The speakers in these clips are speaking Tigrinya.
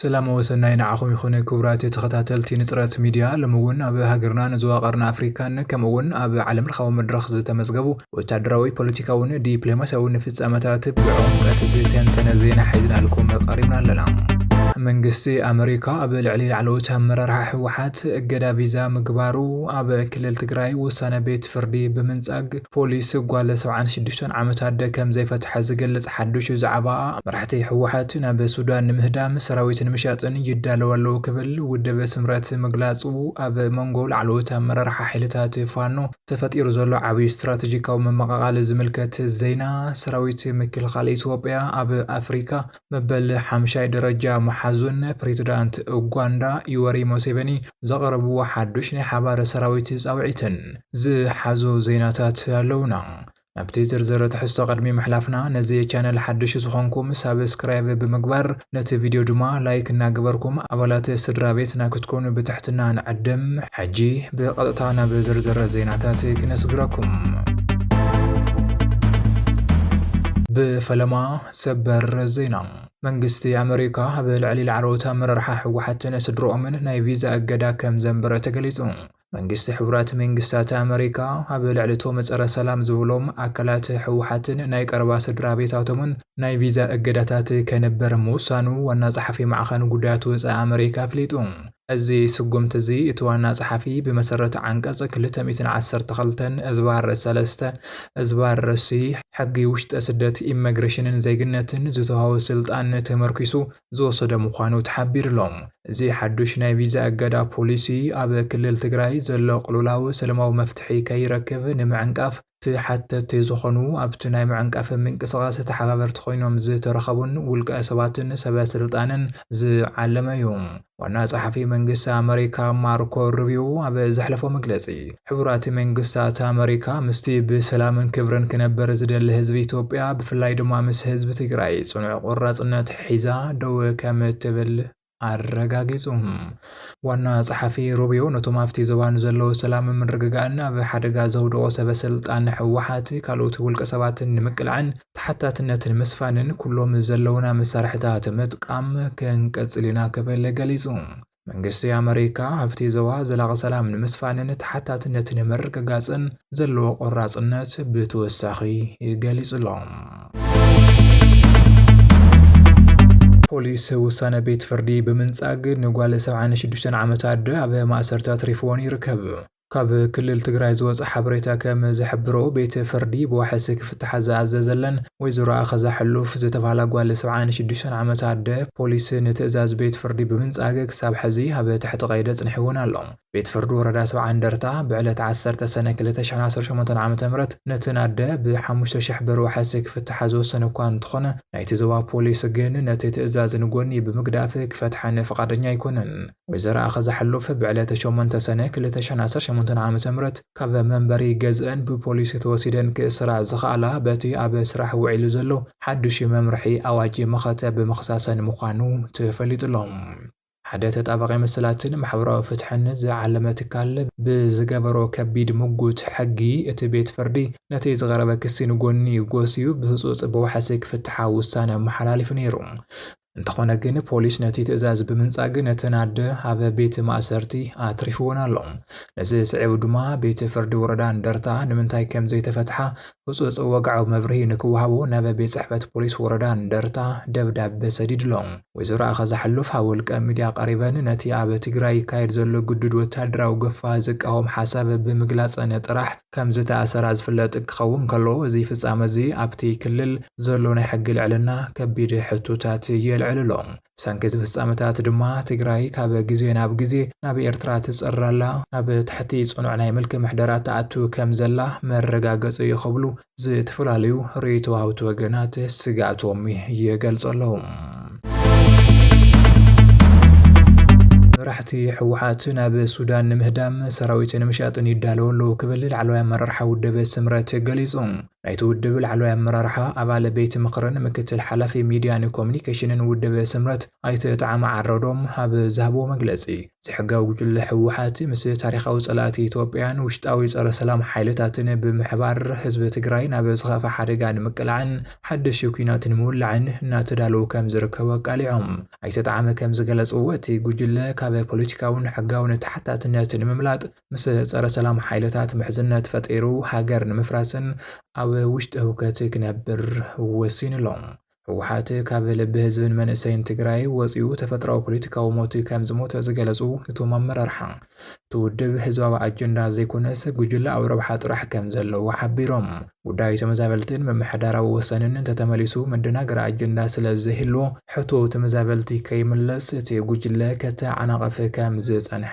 سلام وسناي نعخم يخون كبرات تخطاتلتي نصرت ميديا لمون اب هاجرنا نزواقرنا افريكان كمون اب عالم الخو مدرخ زتمزغبو وتعدراوي بوليتيكاون دبلوماسيون نفصامتات بعمق تزيتن زينا حيزنا لكم قريبنا لنا منجستي أمريكا قبل عليل علوتها مررها حوحات قدا فيزا مقبارو قبل كل تقراي وسنة بيت فردي بمنزق بوليس قوال 76 عامت هادا كم زي فتح زقلت حدوش زعباء مرحتي حوحاتنا بسودان مهدام سراويت مشاطن يدالو اللو كبل ودب سمرات مقلاصو قبل منغول علوتها مررها حيلتات فانو تفتير زولو عبي استراتيجيكاو من مقاقال زملكة الزينة سراويت مكل خالي إثيوبيا قبل أفريكا مبل حمشاي درجة حزون بريزيدنت أوغندا يوري موسيفيني زغربوا حدوش حبار سراويت زاوعيتن ز حزو زيناتات لونا نبتي زرزر تحسو قدمي محلافنا نزي channel حدوش زخونكم سابسكرايب بمقبر نت فيديو دما لايك ناقبركم أولات سدرابيتنا كتكون بتحتنا نعدم حجي بقطعنا بزرزر زيناتات كنسقراكم بفلما سبر زينا منجستي أمريكا قبل علي العروتا مررحا حوحتنا سدرو من ناي فيزا أقدا كم زنبرة تقليتون منجستي حبرات منجستات أمريكا قبل علتو مصر سلام زولوم أكلات حوحتن ناي قربا سدرابيتاتومن ناي فيزا أقداتات كنبر موسانو والناس حفي معخانو قداتو أمريكا فليتون أزي سقمت زي إتوانا صحفي بمسرة عنقص كلتا 212 أزبار سلسة أزبار رسي حقي وشت أسدت إميغريشن زيجنتن زتوهاو سلطان تمركيسو زو صدا مخانو تحبير لهم زي حدوش ناي فيزا أقدا بوليسي أب كلل تقراي زلو قلولاو سلماو مفتحي كي ركب نمعنقاف حتى تزخنو أبتناي معنقاف من قصاص تحبابرت خوينوم زي ترخبون ولقى سباتن سبا سلطانن زي علم يوم وانا صحفي منقس أمريكا ماركو روبيو أب زحلفو مقلسي حبرات منقسات أمريكا مستي بسلام كبرن كنبر زدن لحزب إثيوبيا بفلاي دما مس حزب تقراي صنع قراصنت حيزا دو كمتبل አረጋግጹም ዋና ጸሐፊ ሩቢዮ ነቶማፍቲ ዘባን ዘሎ ሰላም ምንረጋጋና በሐደጋ ዘውዶ ሰበስልጣን ህወሓት ካሎት ውልቀ ሰባትን ንምቅልዓን ተሐታትነትን መስፋንን ኩሎም ዘለውና መሳርሕታት መጥቃም ከንቀጽሊና ከበለ ገሊጹ መንግስት የአሜሪካ ሀብቲ ዘዋ ዘላቀ ሰላም ንምስፋንን ተሐታትነትን መረጋጋጽን ዘሎ ቆራጽነት ብትወሳኺ ገሊጹሎም ፖሊስ ውሳነ ቤት ፍርዲ በመንጻግ ንጓለ 76 ዓመታት አበ ማእሰርታት ሪፎን ይርከብ ካብ ክልል ትግራይ ዝወጽ ሓበሬታ ከም ዝሕብሮ ቤት ፍርዲ ብዋሕሲ ክፍትሕ ዘኣዘዘለን ወይዘሮ ኣኸዛ ሕሉፍ ዝተባሃላ ጓል 76 ዓመታት ፖሊስ ንትእዛዝ ቤት ፍርዲ ብምንጻግ ክሳብ ሕዚ ኣብ ትሕቲ ቀይዲ ጽንሕውን ኣሎ ቤት ፍርዲ ወረዳ 70 እንደርታ ብዕለት 10 ሰነ 2018 ዓ.ም ነቲ ናደ ብ5000 ብር ዋሕሲ ክፍትሕ ዝወሰነ እኳ እንትኾነ ናይቲ ዞባ ፖሊስ ግን ነቲ ትእዛዝ ንጎኒ ብምግዳፍ ክፈትሐን ፈቃደኛ ኣይኮነን ወይዘሮ ኣኸዛ ሕሉፍ ብዕለት 8 ሰነ 2018 ዓመተ ምህረት ካብ መንበሪ ገዝአን ብፖሊስ ተወሲደን ክስራ ዝኻላ በቲ ኣብ ስራሕ ውዒሉ ዘሎ ሓድሽ መምርሒ ኣዋጅ መኸተ ብምኽሳሰን ምዃኑ ተፈሊጡሎም ሓደ ተጣባቂ መስላትን ማሕበራዊ ፍትሕን ዝዓለመ ትካል ብዝገበሮ ከቢድ ምጉት ሕጊ እቲ ቤት ፍርዲ ነቲ ዝቐረበ ክሲ ንጎኒ ጎሲዩ ብህፁፅ ብዋሕሲ ክፍትሓ ውሳነ መሓላሊፉ ነይሩ እንተኾነ ግን ፖሊስ ነቲ ትእዛዝ ብምንጻግ ነቲ ናደ ኣብ ቤት ማእሰርቲ ኣትሪፍዎን ኣሎ ነዚ ስዒቡ ድማ ቤት ፍርዲ ወረዳ እንደርታ ንምንታይ ከም ዘይተፈትሓ ህፁፅ ወግዓዊ መብርሂ ንክወሃቦ ናብ ቤት ጽሕፈት ፖሊስ ወረዳ እንደርታ ደብዳቤ ሰዲድሎም ወይዘሮ ኣኸዛ ሕሉፍ ኣብ ውልቀ ሚድያ ቀሪበን ነቲ ኣብ ትግራይ ይካየድ ዘሎ ግድድ ወታደራዊ ገፋ ዝቃወም ሓሳብ ብምግላጽን ጥራሕ ከም ዝተኣሰራ ዝፍለጥ ክኸውን ከሎ እዚ ፍጻመ እዚ ኣብቲ ክልል ዘሎ ናይ ሕጊ ልዕልና ከቢድ ሕቶታት የልዕልሎም ሰንከት ፍጻመታት ድማ ትግራይ ካብ ግዜ ናብ ግዜ ናብ ኤርትራ ትጸራላ ኣብ ትሕቲ ጽኑዕ ናይ መልክ ምሕደራት ተኣቱ ከም ዘላ መረጋገጽ ይኸብሉ ዝተፈላለዩ ርእይቶ ሃብቲ ወገናት ስጋቶም ይገልጸሎም መራሕቲ ሕወሓት ናብ ሱዳን ንምህዳም ሰራዊት ንምሻጥን ይዳለዉ ኣለዉ ክብል ላዕለዋይ ኣመራርሓ ውድብ ስምረት ገሊጹ። ናይቲ ውድብ ላዕለዋይ ኣመራርሓ ኣባል ቤት ምክርን ምክትል ሓላፊ ሚድያን ኮሙኒኬሽንን ውድብ ስምረት ኣይተ ጣዕመ ዓረዶም ኣብ ዝሃብዎ መግለጺ ዝሕጋዊ ጉጅለ ሕወሓት ምስ ታሪኻዊ ጸላእቲ ኢትዮጵያን ውሽጣዊ ጸረ ሰላም ሓይልታትን ብምሕባር ህዝቢ ትግራይ ናብ ዝኸፈ ሓደጋ ንምቅላዕን ሓድሽ ኩናት ንምውላዕን እናተዳለዉ ከም ዝርከቡ ኣቃሊዖም። ኣይተ ጣዕመ ከም ዝገለጽዎ እቲ ጉጅለ ካብ ፖለቲካውን ሕጋውን ተሓታትነት ንምምላጥ ምስ ጸረ ሰላም ሓይልታት ምሕዝነት ፈጢሩ ሃገር ንምፍራስን ኣብ ውሽጢ ህውከት ክነብር ወሲኑ ኣሎ። ሕወሓት ካብ ልቢ ህዝብን መንእሰይን ትግራይ ወፂኡ ተፈጥሯዊ ፖለቲካዊ ሞት ከም ዝሞተ ዝገለጹ እቶም ኣመራርሓ ትውድብ ህዝባዊ ኣጀንዳ ዘይኮነስ ጉጅለ ኣብ ረብሓ ጥራሕ ከም ዘለዎ ሓቢሮም ጉዳይ ተመዛበልትን መምሕዳራዊ ወሰንን ተተመሊሱ መደናገር ኣጀንዳ ስለ ዝህልዎ ሕቶ ተመዛበልቲ ከይምለስ እቲ ጉጅለ ከተዓናቐፈ ከም ዝጸንሐ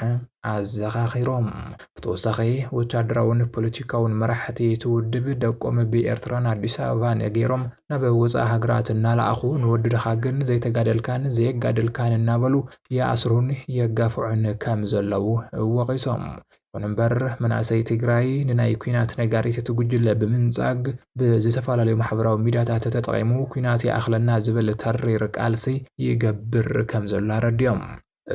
ኣዘኻኺሮም። ብተወሳኺ ወታደራውን ፖለቲካውን መራሕቲ ትውድብ ደቆም ብኤርትራን ኣዲስ ኣበባን ገይሮም ናብ ወፃኢ ሃገራት እናለኣኹ ንወድድኻ ግን ዘይተጋደልካን ዘየጋደልካን እናበሉ ይኣስሩን የጋፍዑን ከም ዘለዉ ወቒሶም። ይኹን እምበር መናእሰይ ትግራይ ንናይ ኩናት ነጋሪት እቲ ጉጅለ ብምንጻግ ብዝተፈላለዩ ማሕበራዊ ሚድያታት ተጠቒሙ ኩናት ይኣኽለና ዝብል ተሪር ቃልሲ ይገብር ከም ዘሎ ኣረድዮም።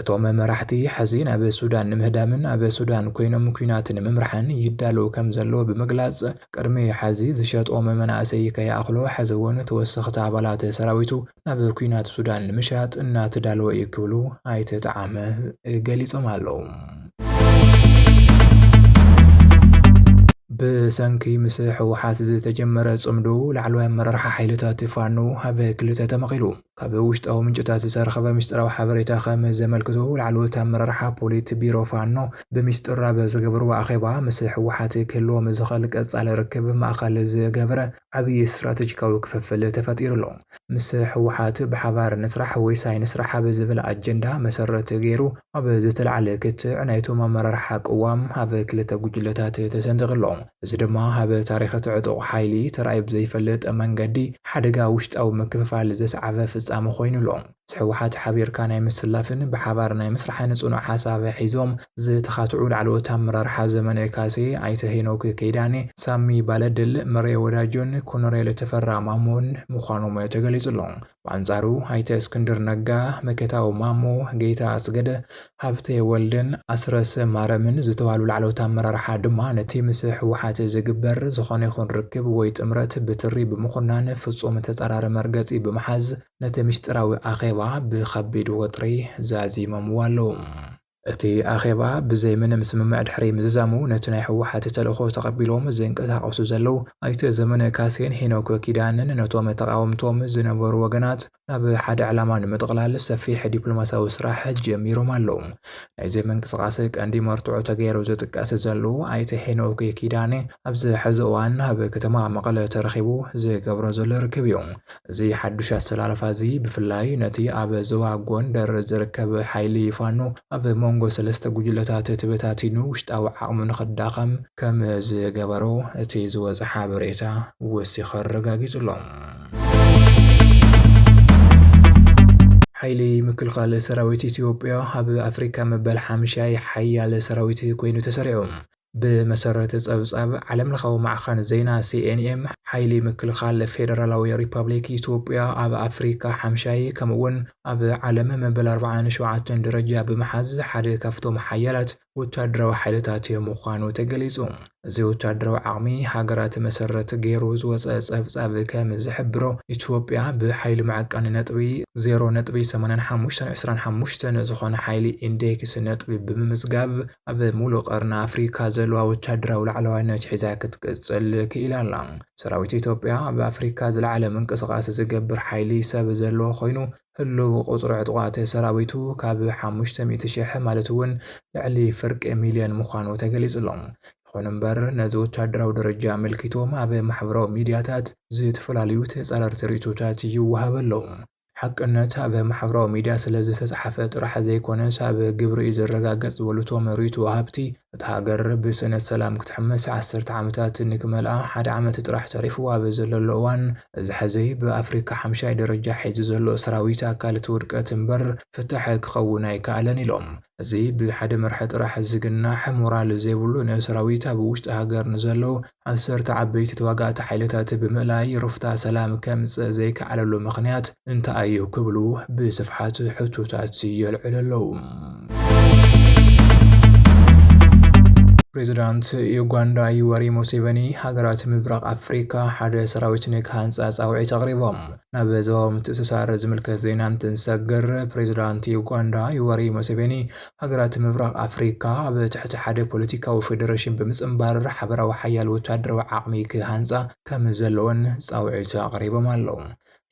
እቶም መራሕቲ ሕዚ ናብ ሱዳን ንምህዳምን ኣብ ሱዳን ኮይኖም ኩናት ንምምራሕን ይዳለዉ ከም ዘለዎ ብምግላጽ ቅድሚ ሕዚ ዝሸጦም መናእሰይ ከይኣኽሎ ሕዚ እውን ተወሰኽቲ ኣባላት ሰራዊቱ ናብ ኩናት ሱዳን ንምሻጥ እናተዳለወ እዩ ክብሉ ኣይተ ጣዕመ ገሊጾም ኣለዉ። ብሰንኪ ምስ ሕወሓት ዝተጀመረ ጽምዶ ላዕለዋይ ኣመራርሓ ሓይልታት ፋኖ ኣብ ክልተ ተመቒሉ ካብ ውሽጣዊ ምንጭታት ዝተረኸበ ምስጢራዊ ሓበሬታ ከም ዘመልክቶ ላዕለዎት ኣመራርሓ ፖሊት ቢሮ ፋኖ ብምስጢር ኣብ ዝገበርዎ ኣኼባ ምስ ሕወሓት ክህልዎም ዝኽእል ቀጻሊ ርክብ ማእኸል ዝገበረ ዓብዪ ስትራቴጂካዊ ክፍፍል ተፈጢሩ ኣሎ። ምስ ሕወሓት ብሓባር ንስራሕ ወይሳይ ንስራሕ ኣብ ዝብል ኣጀንዳ መሰረት ገይሩ ኣብ ዝተለዓለ ክትዕ ናይቶም ኣመራርሓ ቅዋም ኣብ ክልተ ጉጅለታት ተሰንጢቑ ኣሎ። እዚ ድማ ኣብ ታሪኽ ዕጡቕ ሓይሊ ተራእዩ ብዘይፈልጥ መንገዲ ሓደጋ ውሽጣዊ ምክፍፋል ዘስዓበ ፍጻመ ኮይኑ ኣሎ። ሕወሓት ሓቢርካ ናይ ምስላፍን ብሓባር ናይ ምስራሕን ጽኑዕ ሓሳብ ሒዞም ዝተኻትዑ ላዕለዎት ኣመራርሓ ዘመነ ካሴ ኣይተ ሄኖክ ከይዳኔ ሳሚ ባለድል መርየ ወዳጆን ኮሎኔል ተፈራ ማሞን ምዃኖም ተገሊጹ ኣሎ። በአንጻሩ ኣይተ እስክንድር ነጋ መከታው ማሞ ጌታ አስገደ ሃብቴ ወልደን ኣስረስ ማረምን ዝተባሉ ላዕለዎት ኣመራርሓ ድማ ነቲ ምስ ሕወሓት ዝግበር ዝኾነ ይኹን ርክብ ወይ ጥምረት ብትሪ ብምኹናን ፍጹም ተጸራሪ መርገጺ ብምሓዝ ነቲ ምስጢራዊ ኣኼባ ብኸቢድ ወጥሪ ዛዚሞምዎ ኣለዉ። እቲ ኣኼባ ብዘይ ምንም ስምምዕ ድሕሪ ምዝዛሙ ነቲ ናይ ሕወሓት ተልእኾ ተቐቢሎም ዝንቀሳቐሱ ዘለዉ ኣይተ ዘመነ ካሴን ሄኖክ ኪዳንን ነቶም ተቃወምቶም ዝነበሩ ወገናት ናብ ሓደ ዕላማ ንምጥቕላል ሰፊሕ ዲፕሎማስያዊ ስራሕ ጀሚሮም ኣለዉ። ናይዚ ምንቅስቓስ ቀንዲ መርትዖ ተገይሩ ዝጥቀስ ዘሎ ኣይተ ሄኖክ ኪዳኔ ኣብዚ ሕዚ እዋን ኣብ ከተማ መቐለ ተረኺቡ ዝገብሮ ዘሎ ርክብ እዩ። እዚ ሓዱሽ ኣሰላልፋ እዚ ብፍላይ ነቲ ኣብ ዞባ ጎንደር ዝርከብ ሓይሊ ፋኖ ኣብ መንጎ ሰለስተ ጉጅለታት ተበታቲኑ ውሽጣዊ ዓቕሙ ንኽዳኸም ከም ዝገበሮ እቲ ዝወፅእ ሓበሬታ ወሲኹ ኣረጋጊጹ ኣሎ። ሓይሊ ምክልኻል ሰራዊት ኢትዮጵያ ኣብ ኣፍሪካ መበል 5 ሓያል ሰራዊት ኮይኑ ተሰሪዑ። بمسارات ጸብጻብ ዓለምለኻዊ ማዕኸን ዜና CNN ሓይሊ ምክልኻል ፌደራላዊ ሪፐብሊክ ኢትዮጵያ ኣብ ኣፍሪካ 5 ከምኡውን ኣብ ዓለም መበል 47 ደረጃ ብምሓዝ ሓደ ካብቶም ሓያላት ወታደራዊ ሓይልታት ምዃኑ ተገሊጹ። እዚ ወታደራዊ ዓቕሚ ሃገራት መሰረት ገይሩ ዝወፀ ጸብጻብ ከም ዝሕብሮ ኢትዮጵያ ብሓይሊ ማዕቀን ነጥቢ 0.8525 ዝኾነ ሓይሊ ኢንዴክስ ነጥቢ ብምምዝጋብ ኣብ ሙሉእ ቀርኒ ኣፍሪካ ዘለዋ ወታደራዊ ላዕለዋይነት ሒዛ ክትቅጽል ክኢላ ኣላ። ሰራዊት ኢትዮጵያ ኣብ ኣፍሪካ ዝለዓለ ምንቅስቓስ ዝገብር ሓይሊ ሰብ ዘለዎ ኮይኑ ህልው ቁጽሪ ዕጡቓት ሰራዊቱ ካብ 500,000 ማለት እውን ልዕሊ ፍርቂ ሚልዮን ምዃኑ ተገሊጹ ኣሎ። ይኹን እምበር ነዚ ወታደራዊ ደረጃ ኣመልኪቶም ኣብ ማሕበራዊ ሚድያታት ዝተፈላለዩ ተጻረርቲ ርእቶታት ይወሃብ ኣለዉ። ሓቅነት ኣብ ማሕበራዊ ሚድያ ስለ ዝተጻሕፈ ጥራሕ ዘይኮነስ ኣብ ግብሪ ዝረጋገጽ ዝበሉቶም ርእቶ ወሃብቲ እታ ሃገር ብስነት ሰላም ክትሕመስ 10 ዓመታት ንክመልኣ ሓደ ዓመት ጥራሕ ተሪፉ ኣብ ዘለሎ እዋን እዚ ሕዚ ብኣፍሪካ 5 ደረጃ ሒዙ ዘሎ ሰራዊት ኣካል እቲ ውድቀት እምበር ፍትሕ ክኸውን ኣይከኣለን ኢሎም። እዚ ብሓደ መርሒ ጥራሕ ዝግናሕ ሞራል ዘይብሉ ንሰራዊት ኣብ ውሽጢ ሃገር ንዘለዉ 10 ዓበይቲ ተዋጋእቲ ሓይልታት ብምእላይ ረፍታ ሰላም ከምጽእ ዘይከኣለሉ ምኽንያት እንታይ እዩ ክብሉ ብስፍሓት ሕቶታት የልዕሉ ኣለዉ። ፕሬዚዳንት ዩጋንዳ ዩወሪ ሙሴቬኒ ሃገራት ምብራቕ ኣፍሪካ ሓደ ሰራዊት ንክሃንጻ ጻውዒት ኣቕሪቦም። ናብ ዞባዊ ምትእስሳር ዝምልከት ዜና እንትንሰግር ፕሬዚዳንት ዩጋንዳ ዩወሪ ሙሴቬኒ ሃገራት ምብራቕ ኣፍሪካ ኣብ ትሕቲ ሓደ ፖለቲካዊ ፌደሬሽን ብምጽምባር ሓበራዊ ሓያል ወተሃደራዊ ዓቕሚ ክሃንጻ ከም ዘለዎን ጻውዒት ኣቕሪቦም ኣለዉ።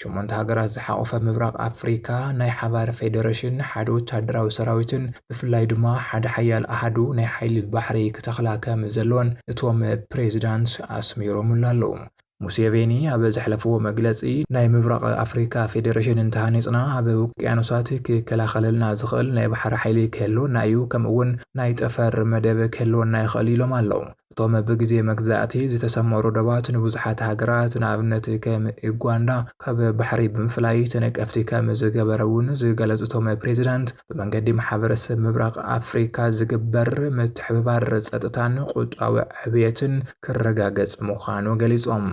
8 ሃገራት ዝሓቖፈ ምብራቕ ኣፍሪካ ናይ ሓባር ፌደሬሽን ሓደ ወተሃደራዊ ሰራዊትን ብፍላይ ድማ ሓደ ሓያል ኣሃዱ ናይ ሓይሊ ባሕሪ ክተኽላ ከም ዘለዎን እቶም ፕሬዚዳንት ኣስሚሮም ኣለዉ። ሙሴቬኒ ኣብ ዘሕለፍዎ መግለጺ ናይ ምብራቕ ኣፍሪካ ፌደሬሽን እንተሃኒጽና ኣብ ውቅያኖሳት ክከላኸለልና ዝኽእል ናይ ባሕሪ ሓይሊ ክህልወና እዩ፣ ከምኡውን ናይ ጠፈር መደብ ክህልወና ይኽእል ኢሎም ኣለዉ። እቶም ብግዜ መግዛእቲ ዝተሰመሩ ዶባት ንብዙሓት ሃገራት ንኣብነት ከም ዩጋንዳ ካብ ባሕሪ ብምፍላይ ተነቀፍቲ ከም ዝገበረ እውን ዝገለጹ እቶም ፕሬዚዳንት ብመንገዲ ማሕበረሰብ ምብራቕ ኣፍሪካ ዝግበር ምትሕብባር ጸጥታን ቁጠባዊ ዕብየትን ክረጋገጽ ምዃኑ ገሊጾም።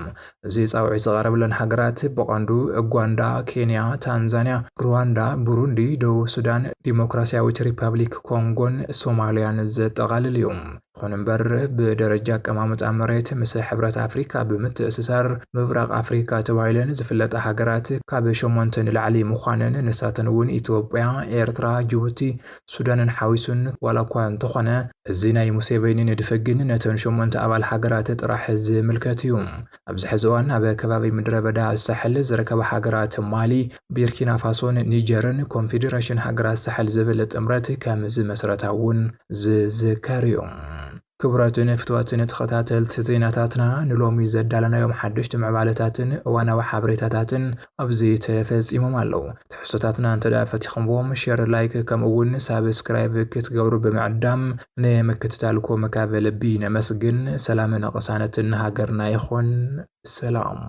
እዚ ጻውዒት ዝቐረበለን ሃገራት ብቐንዱ ኡጋንዳ፣ ኬንያ፣ ታንዛንያ፣ ሩዋንዳ፣ ቡሩንዲ፣ ደቡብ ሱዳን፣ ዲሞክራስያዊት ሪፐብሊክ ኮንጎን ሶማልያን ዘጠቓልል እዩ። ይኹን እምበር ብደረጃ ኣቀማምጣ መሬት ምስ ሕብረት ኣፍሪካ ብምትእስሳር ምብራቕ ኣፍሪካ ተባሂለን ዝፍለጣ ሃገራት ካብ 8 ንላዕሊ ምዃነን ንሳተን እውን ኢትዮጵያ፣ ኤርትራ፣ ጅቡቲ፣ ሱዳንን ሓዊሱን ዋላ እኳ እንተኾነ እዚ ናይ ሙሴቬኒ ንድፊ ግን ነተን 8 ኣባል ሃገራት ጥራሕ ዝምልከት እዩ። ኣብዚ ሕዚ እዋን ኣብ ከባቢ ምድረ በዳ ሳሕል ዝርከባ ሃገራት ማሊ፣ ቡርኪና ፋሶን ኒጀርን ኮንፌደሬሽን ሃገራት ሳሕል ዝብል ጥምረት ከም ዝመስረታ እውን ዝዝከር እዩ። ክቡራትን ፍትዋትን ተኸታተልቲ ዜናታትና ንሎሚ ዘዳለናዮም ሓደሽቲ ምዕባለታትን እዋናዊ ሓበሬታታትን ኣብዚ ተፈጺሞም ኣለዉ። ትሕዝቶታትና እንተደኣ ፈቲኹምዎም ሼር፣ ላይክ ከምኡውን ሳብስክራይብ ክትገብሩ ብምዕዳም ንምክትታልኩም ካብ ልቢ ነመስግን። ሰላምን ቅሳነትን ሃገርና ይኹን። ሰላም